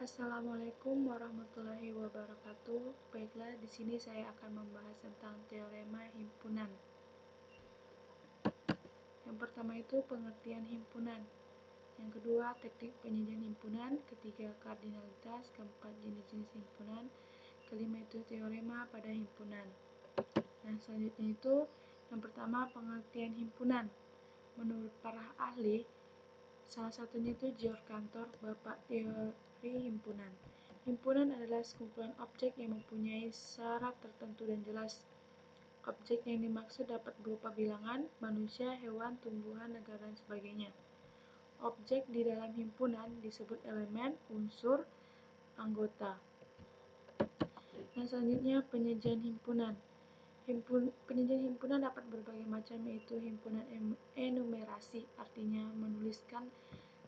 Assalamualaikum warahmatullahi wabarakatuh. Baiklah, di sini saya akan membahas tentang teorema himpunan. Yang pertama itu pengertian himpunan. Yang kedua, teknik penyajian himpunan. Ketiga, kardinalitas. Keempat, jenis-jenis himpunan. Kelima itu teorema pada himpunan. Nah, selanjutnya itu yang pertama pengertian himpunan. Menurut para ahli, salah satunya itu George Cantor, bapak teori himpunan. Himpunan adalah sekumpulan objek yang mempunyai syarat tertentu dan jelas. Objek yang dimaksud dapat berupa bilangan, manusia, hewan, tumbuhan, negara, dan sebagainya. Objek di dalam himpunan disebut elemen, unsur, anggota. Nah, selanjutnya penyajian himpunan. Penyajian himpunan dapat berbagai macam, yaitu himpunan enumerasi, artinya menuliskan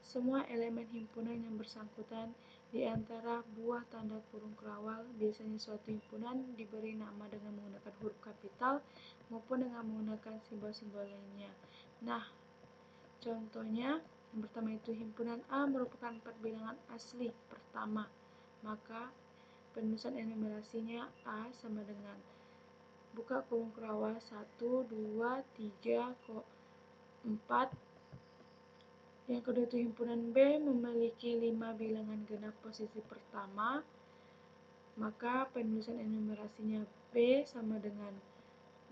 semua elemen himpunan yang bersangkutan di antara buah tanda kurung kerawal. Biasanya suatu himpunan diberi nama dengan menggunakan huruf kapital maupun dengan menggunakan simbol-simbol lainnya. Nah, contohnya yang pertama itu himpunan A merupakan 4 bilangan asli pertama, maka penulisan enumerasinya A sama dengan buka kurung kerawal 1, 2, 3, 4. Yang kedua itu himpunan B memiliki 5 bilangan genap posisi pertama, maka penulisan enumerasinya B sama dengan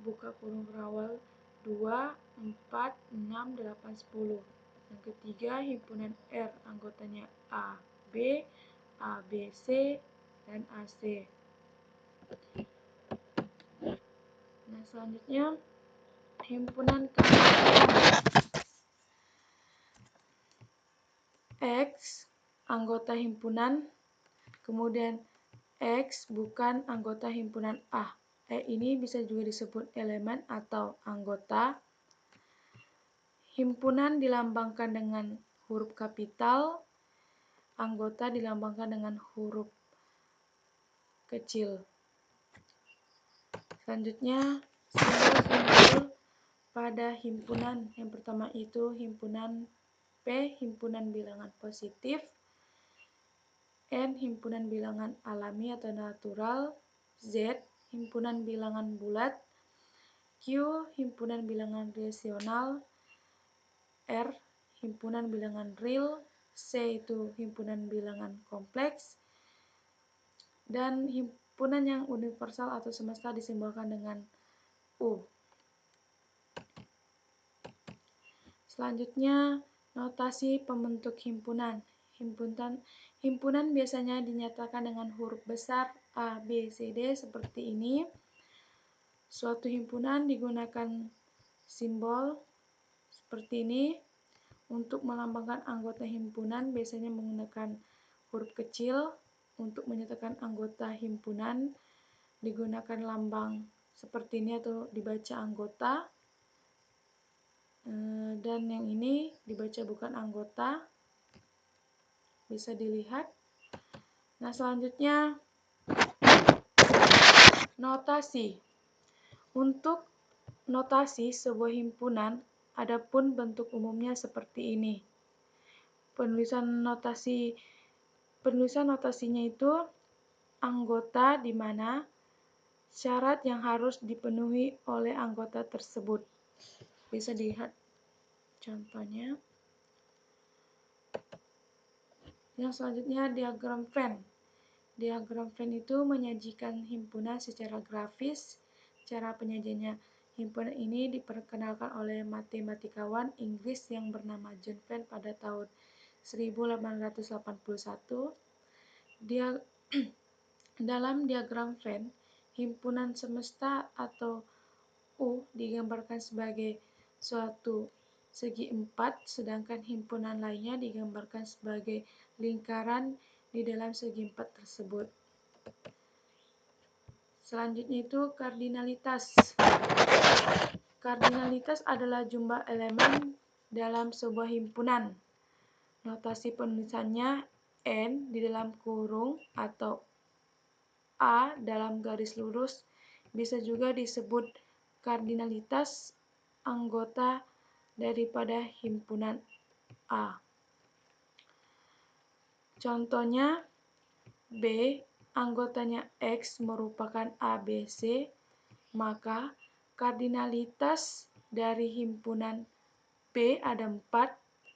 buka kurung kerawal 2, 4, 6, 8, 10. Yang ketiga himpunan R, anggotanya A, B, A, B, C, dan AC. Nah, selanjutnya himpunan keanggotaan. X anggota himpunan, kemudian X bukan anggota himpunan A. Ini bisa juga disebut elemen atau anggota. Himpunan dilambangkan dengan huruf kapital, anggota dilambangkan dengan huruf kecil. Selanjutnya, simbol-simbol pada himpunan. Yang pertama itu himpunan P, himpunan bilangan positif. N, himpunan bilangan alami atau natural. Z, himpunan bilangan bulat. Q, himpunan bilangan rasional. R, himpunan bilangan real. C itu himpunan bilangan kompleks. Dan himpunan yang universal atau semesta disimbolkan dengan U. Selanjutnya, notasi pembentuk himpunan. Himpunan biasanya dinyatakan dengan huruf besar A, B, C, D seperti ini. Suatu himpunan digunakan simbol seperti ini. Untuk melambangkan anggota himpunan biasanya menggunakan huruf kecil. Untuk menyatakan anggota himpunan digunakan lambang seperti ini atau dibaca anggota. Dan yang ini dibaca bukan anggota, bisa dilihat. Nah, selanjutnya notasi. Untuk notasi sebuah himpunan, adapun bentuk umumnya seperti ini. Penulisan notasinya itu anggota di mana syarat yang harus dipenuhi oleh anggota tersebut. Bisa dilihat contohnya. Yang selanjutnya diagram Venn. Diagram Venn itu menyajikan himpunan secara grafis. Cara penyajiannya, himpunan ini diperkenalkan oleh matematikawan Inggris yang bernama John Venn pada tahun 1881. Dalam diagram Venn, himpunan semesta atau U digambarkan sebagai suatu segi 4, sedangkan himpunan lainnya digambarkan sebagai lingkaran di dalam segi 4 tersebut. Selanjutnya itu kardinalitas. Kardinalitas adalah jumlah elemen dalam sebuah himpunan. Notasi penulisannya N di dalam kurung atau A dalam garis lurus. Bisa juga disebut kardinalitas anggota daripada himpunan A. Contohnya, B anggotanya X merupakan A, B, C, maka kardinalitas dari himpunan B ada 4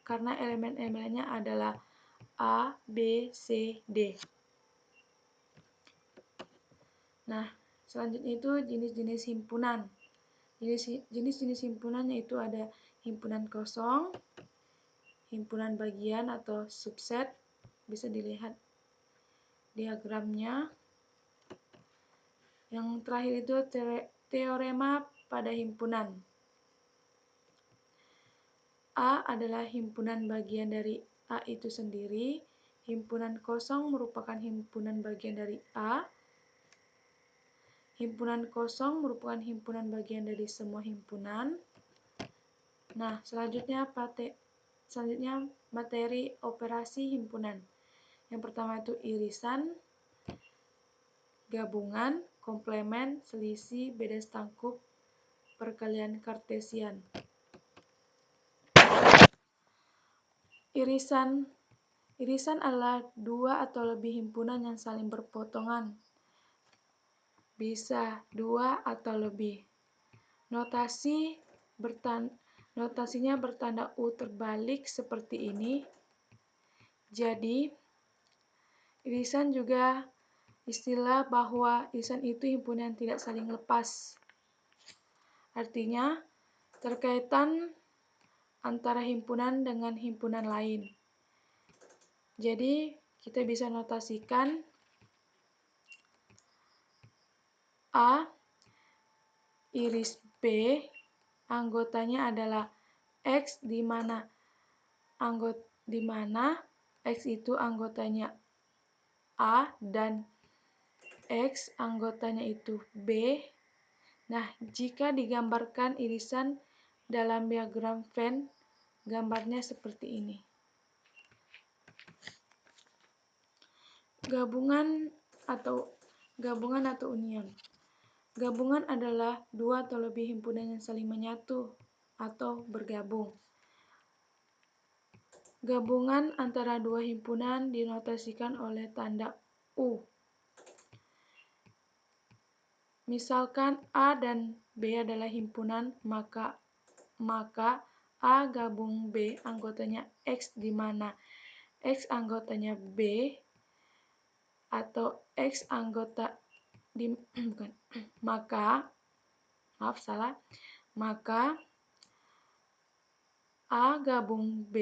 karena elemen-elemennya adalah A, B, C, D. Nah, selanjutnya itu jenis-jenis himpunan. Jenis-jenis himpunan yaitu ada himpunan kosong, himpunan bagian atau subset, bisa dilihat diagramnya. Yang terakhir itu teorema pada himpunan. A adalah himpunan bagian dari A itu sendiri. Himpunan kosong merupakan himpunan bagian dari A. Himpunan kosong merupakan himpunan bagian dari semua himpunan. Nah, selanjutnya materi operasi himpunan. Yang pertama itu irisan, gabungan, komplemen, selisih, beda stangkup, perkalian kartesian. Irisan adalah dua atau lebih himpunan yang saling berpotongan. Bisa dua atau lebih. Notasinya bertanda U terbalik seperti ini. Jadi, irisan juga istilah bahwa irisan itu himpunan yang tidak saling lepas. Artinya, terkaitan antara himpunan dengan himpunan lain. Jadi, kita bisa notasikan A iris B anggotanya adalah X di mana X itu anggotanya A dan X anggotanya itu B. Nah, jika digambarkan irisan dalam diagram Venn, gambarnya seperti ini. Gabungan atau union. Gabungan adalah dua atau lebih himpunan yang saling menyatu atau bergabung. Gabungan antara dua himpunan dinotasikan oleh tanda U. Misalkan A dan B adalah himpunan, maka A gabung B anggotanya X di mana X anggotanya B atau X anggota di maka A gabung B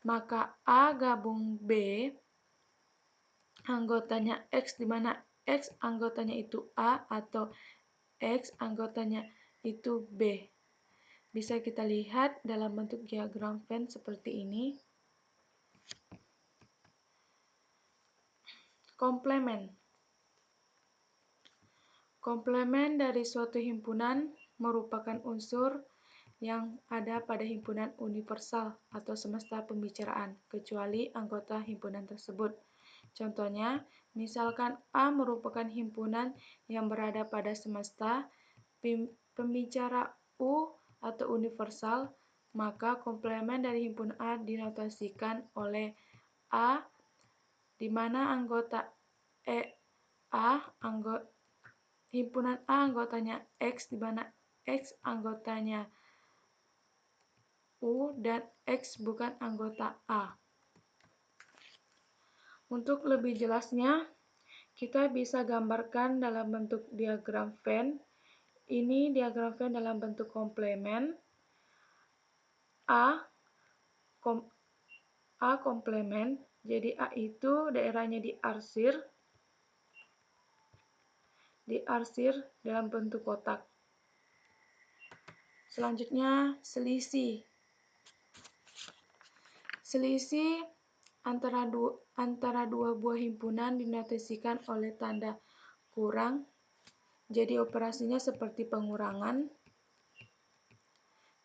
maka A gabung B anggotanya X di mana X anggotanya itu A atau X anggotanya itu B. Bisa kita lihat dalam bentuk diagram Venn seperti ini. Komplemen. Komplemen dari suatu himpunan merupakan unsur yang ada pada himpunan universal atau semesta pembicaraan, kecuali anggota himpunan tersebut. Contohnya, misalkan A merupakan himpunan yang berada pada semesta pembicara U atau universal, maka komplemen dari himpunan A dinotasikan oleh A, di mana himpunan A anggotanya X, di mana X anggotanya U dan X bukan anggota A. Untuk lebih jelasnya, kita bisa gambarkan dalam bentuk diagram Venn. Ini diagram Venn dalam bentuk komplemen. A komplemen, jadi A itu daerahnya diarsir dalam bentuk kotak. Selanjutnya, selisih. Selisih antara dua buah himpunan dinotasikan oleh tanda kurang. Jadi operasinya seperti pengurangan.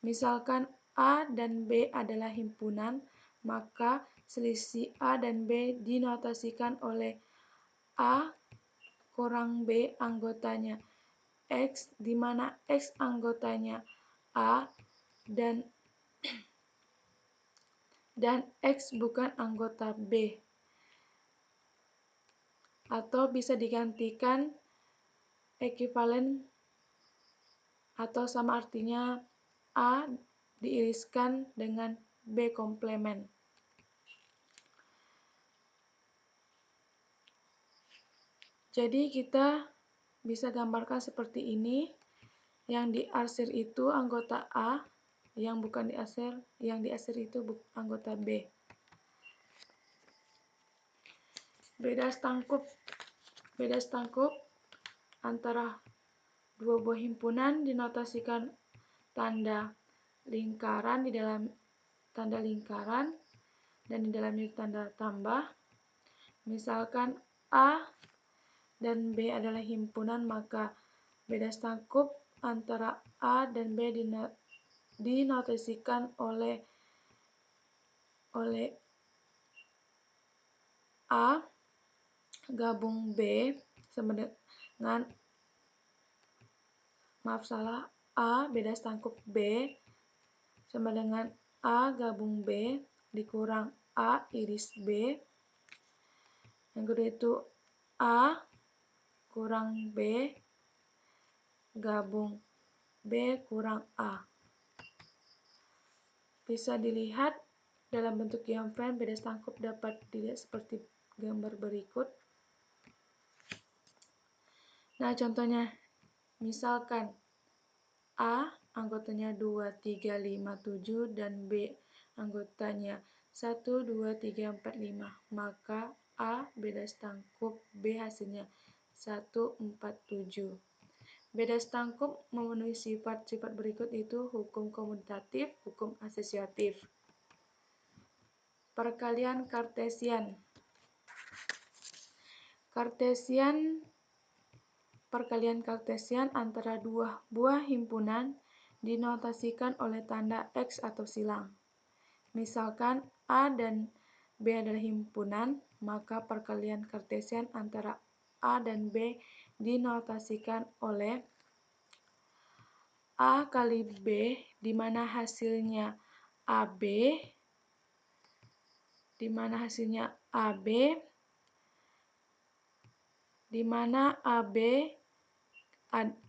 Misalkan A dan B adalah himpunan, maka selisih A dan B dinotasikan oleh A kurang B anggotanya X, di mana X anggotanya A dan X bukan anggota B, atau bisa digantikan ekuivalen atau sama artinya A diiriskan dengan B komplement. Jadi kita bisa gambarkan seperti ini. Yang diarsir itu anggota A, yang diarsir itu anggota B. Beda stangkup antara dua buah himpunan dinotasikan tanda lingkaran di dalam tanda lingkaran dan di dalamnya tanda tambah. Misalkan A dan B adalah himpunan, maka beda stangkup antara A dan B dinotasikan oleh A gabung B sama dengan A beda stangkup B sama dengan A gabung B dikurang A iris B. Yang kedua itu A kurang B gabung B kurang A. Bisa dilihat dalam bentuk Giamfriend, beda stangkup dapat dilihat seperti gambar berikut. Nah, contohnya, misalkan A anggotanya 2, 3, 5, 7 dan B anggotanya 1, 2, 3, 4, 5. Maka A beda stangkup B hasilnya 1, 4, 7. Beda stangkup memenuhi sifat-sifat berikut itu hukum komutatif, hukum asosiatif. Perkalian Kartesian. Perkalian Kartesian antara dua buah himpunan dinotasikan oleh tanda X atau silang. Misalkan A dan B adalah himpunan, maka perkalian Kartesian antara A dan B dinotasikan oleh A kali B, di mana hasilnya AB, di mana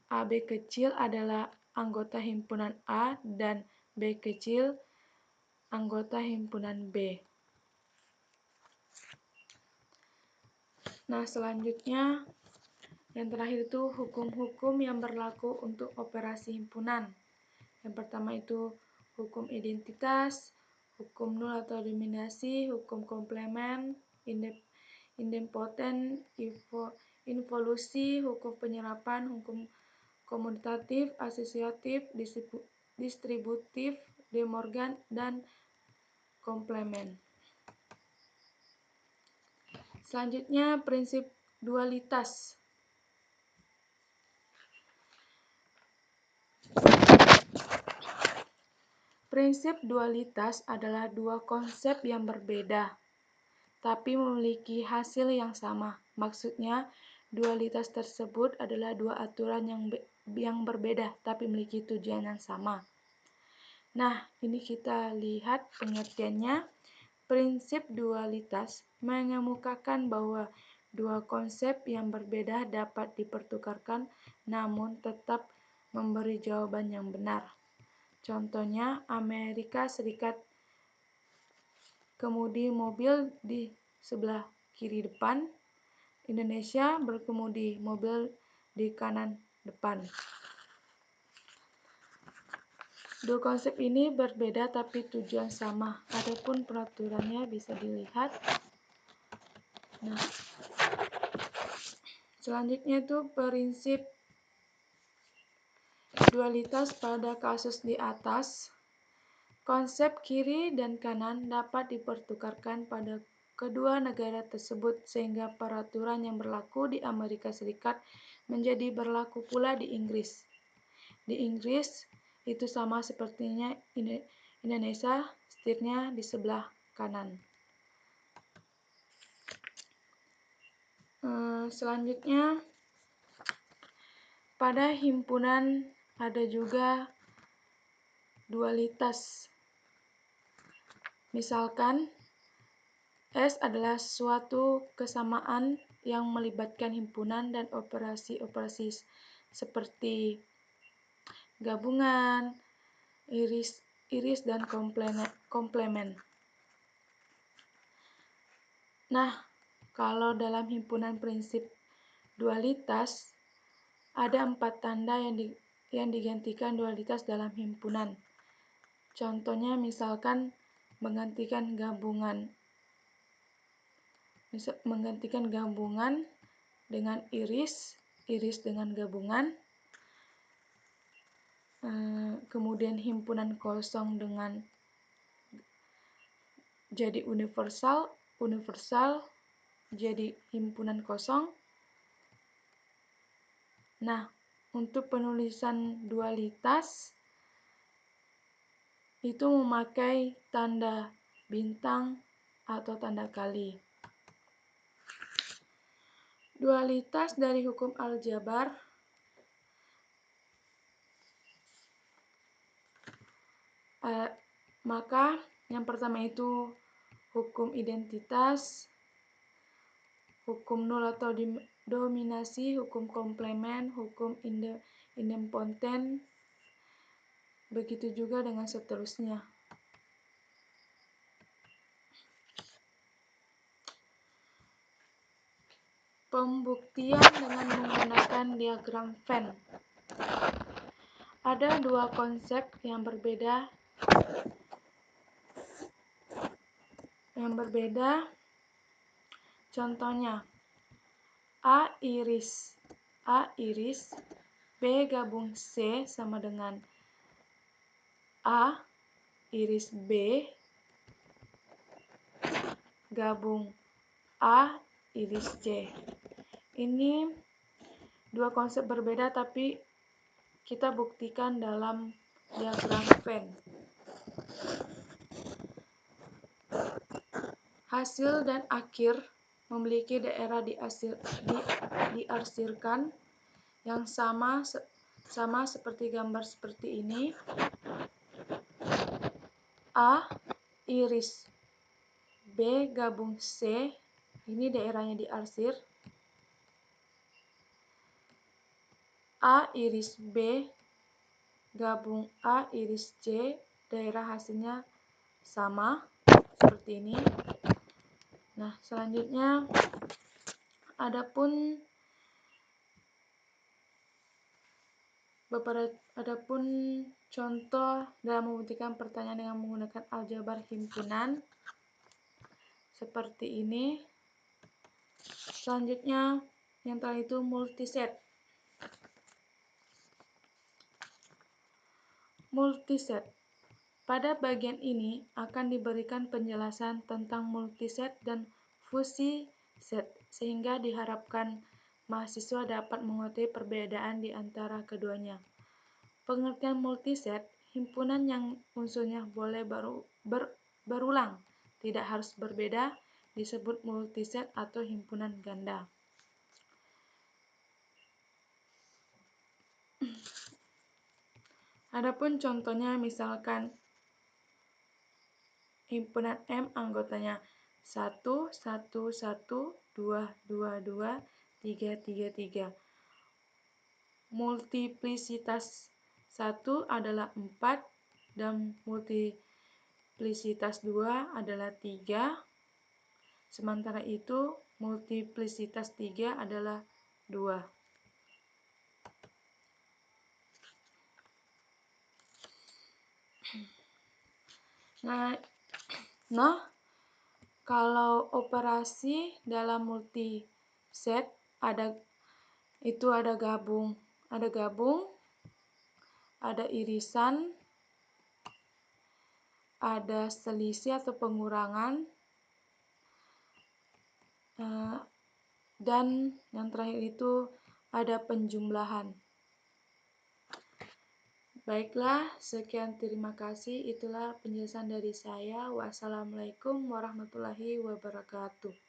AB kecil adalah anggota himpunan A dan B kecil anggota himpunan B. Nah, selanjutnya yang terakhir itu hukum-hukum yang berlaku untuk operasi himpunan. Yang pertama itu hukum identitas, hukum nul atau eliminasi, hukum komplement, idempoten, involusi, hukum penyerapan, hukum komutatif, asosiatif, distributif, De Morgan, dan komplement. Selanjutnya prinsip dualitas. Prinsip dualitas adalah dua konsep yang berbeda, tapi memiliki hasil yang sama. Maksudnya, dualitas tersebut adalah dua aturan yang berbeda, tapi memiliki tujuan yang sama. Nah, ini kita lihat pengertiannya. Prinsip dualitas mengemukakan bahwa dua konsep yang berbeda dapat dipertukarkan, namun tetap memberi jawaban yang benar. Contohnya, Amerika Serikat kemudi mobil di sebelah kiri depan, Indonesia berkemudi mobil di kanan depan. Dua konsep ini berbeda tapi tujuan sama. Adapun peraturannya bisa dilihat. Nah, selanjutnya itu prinsip dualitas pada kasus di atas. Konsep kiri dan kanan dapat dipertukarkan pada kedua negara tersebut sehingga peraturan yang berlaku di Amerika Serikat menjadi berlaku pula di Inggris. Di Inggris itu sama sepertinya Indonesia, setirnya di sebelah kanan. Selanjutnya, pada himpunan ada juga dualitas. Misalkan, S adalah suatu kesamaan yang melibatkan himpunan dan operasi-operasi seperti gabungan, iris dan komplemen. Nah, kalau dalam himpunan prinsip dualitas, ada 4 tanda yang digantikan dualitas dalam himpunan. Contohnya misalkan menggantikan gabungan dengan iris dengan gabungan, kemudian himpunan kosong dengan jadi universal jadi himpunan kosong. Nah, untuk penulisan dualitas itu memakai tanda bintang atau tanda kali. Dualitas dari hukum aljabar maka yang pertama itu hukum identitas, hukum nol atau dominasi, hukum komplemen, hukum idempoten, begitu juga dengan seterusnya. Pembuktian dengan menggunakan diagram Venn. Ada 2 konsep yang berbeda. Contohnya, A iris B gabung C sama dengan A iris B gabung A iris C. Ini 2 konsep berbeda tapi kita buktikan dalam diagram Venn. Hasil dan akhir memiliki daerah diarsirkan yang sama seperti gambar seperti ini. A iris B gabung C, ini daerahnya diarsir. A iris B gabung A iris C, daerah hasilnya sama seperti ini. Nah, selanjutnya adapun contoh dalam membuktikan pertanyaan dengan menggunakan aljabar himpunan seperti ini. Selanjutnya yang terakhir itu multiset. Pada bagian ini akan diberikan penjelasan tentang multiset dan fusi set, sehingga diharapkan mahasiswa dapat mengetahui perbedaan di antara keduanya. Pengertian multiset, himpunan yang unsurnya boleh berulang, tidak harus berbeda, disebut multiset atau himpunan ganda. Adapun contohnya misalkan himpunan M anggotanya 1, 1, 1, 2, 2, 2, 3, 3, 3. Multiplisitas 1 adalah 4 dan multiplisitas 2 adalah 3. Sementara itu multiplisitas 3 adalah 2. Nah, kalau operasi dalam multiset ada gabung, ada irisan, ada selisih atau pengurangan, dan yang terakhir itu ada penjumlahan. Baiklah, sekian, terima kasih. Itulah penjelasan dari saya. Wassalamualaikum warahmatullahi wabarakatuh.